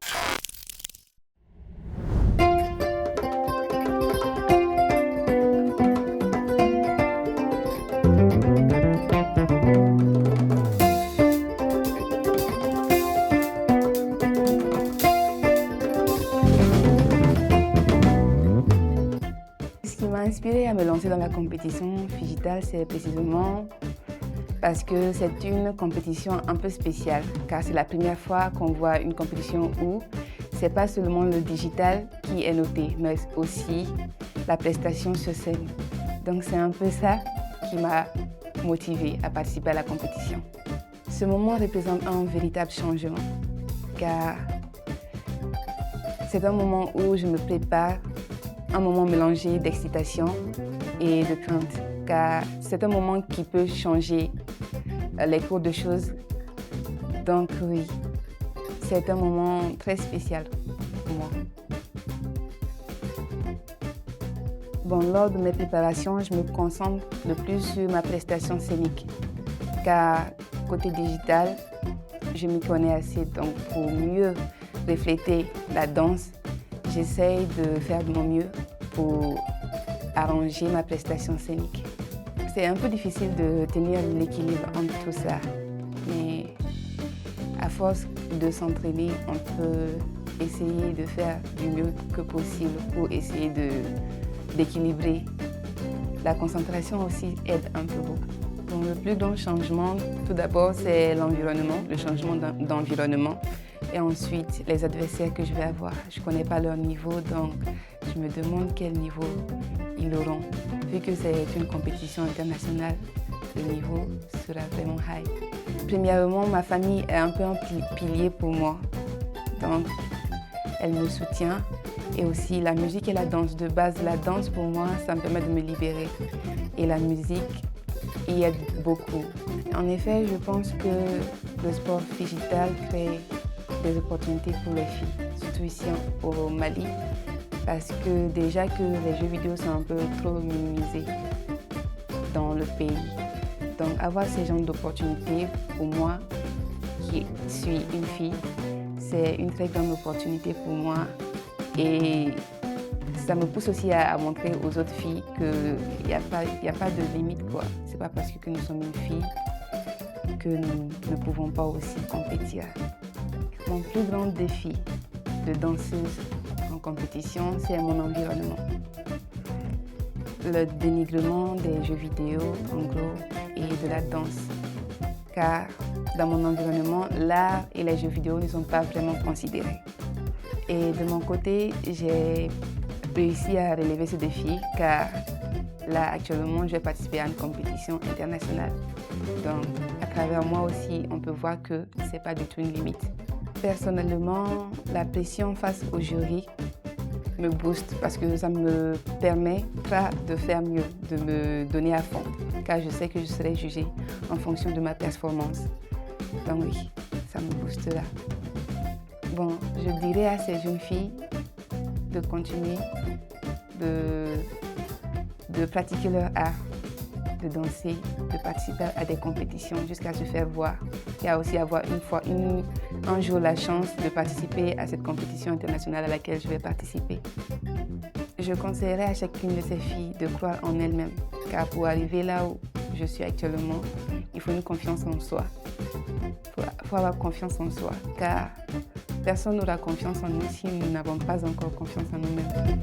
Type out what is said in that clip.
Ce qui m'a inspirée à me lancer dans la compétition Figital, c'est précisément parce que c'est une compétition un peu spéciale, car c'est la première fois qu'on voit une compétition où c'est pas seulement le digital qui est noté, mais aussi la prestation sur scène. Donc c'est un peu ça qui m'a motivée à participer à la compétition. Ce moment représente un véritable changement, car c'est un moment où je me prépare, un moment mélangé d'excitation et de crainte, car c'est un moment qui peut changer les cours de choses. Donc oui, c'est un moment très spécial pour moi. Bon, lors de mes préparations, je me concentre le plus sur ma prestation scénique, car côté digital, je m'y connais assez. Donc pour mieux refléter la danse, j'essaye de faire de mon mieux pour arranger ma prestation scénique. C'est un peu difficile de tenir l'équilibre entre tout ça, mais à force de s'entraîner, on peut essayer de faire du mieux que possible pour essayer d'équilibrer. La concentration aussi aide un peu beaucoup. Bon, le plus grand changement, tout d'abord, c'est l'environnement, le changement d'environnement. Et ensuite, les adversaires que je vais avoir. Je ne connais pas leur niveau, donc je me demande quel niveau ils auront. Vu que c'est une compétition internationale, le niveau sera vraiment high. Premièrement, ma famille est un peu un pilier pour moi. Donc, elle me soutient. Et aussi, la musique et la danse. De base, la danse, pour moi, ça me permet de me libérer. Et la musique y aide beaucoup. En effet, je pense que le sport digital crée des opportunités pour les filles, surtout ici au Mali, parce que déjà que les jeux vidéo sont un peu trop minimisés dans le pays. Donc avoir ces genres d'opportunités, pour moi, qui suis une fille, c'est une très grande opportunité pour moi et ça me pousse aussi à montrer aux autres filles qu'il n'y a pas de limite, quoi. C'est pas parce que nous sommes une fille que nous ne pouvons pas aussi compétir. Mon plus grand défi de danseuse en compétition, c'est mon environnement. Le dénigrement des jeux vidéo, en gros, et de la danse. Car dans mon environnement, l'art et les jeux vidéo ne sont pas vraiment considérés. Et de mon côté, j'ai réussi à relever ce défi car là, actuellement, je vais participer à une compétition internationale. Donc, à travers moi aussi, on peut voir que ce n'est pas du tout une limite. Personnellement, la pression face au jury me booste parce que ça me permettra de faire mieux, de me donner à fond, car je sais que je serai jugée en fonction de ma performance. Donc oui, ça me booste là. Bon, je dirais à ces jeunes filles de continuer de pratiquer leur art, de danser, de participer à des compétitions jusqu'à se faire voir et à aussi avoir un jour la chance de participer à cette compétition internationale à laquelle je vais participer. Je conseillerais à chacune de ces filles de croire en elle-même, car pour arriver là où je suis actuellement, il faut une confiance en soi. Il faut avoir confiance en soi, car personne n'aura confiance en nous si nous n'avons pas encore confiance en nous-mêmes.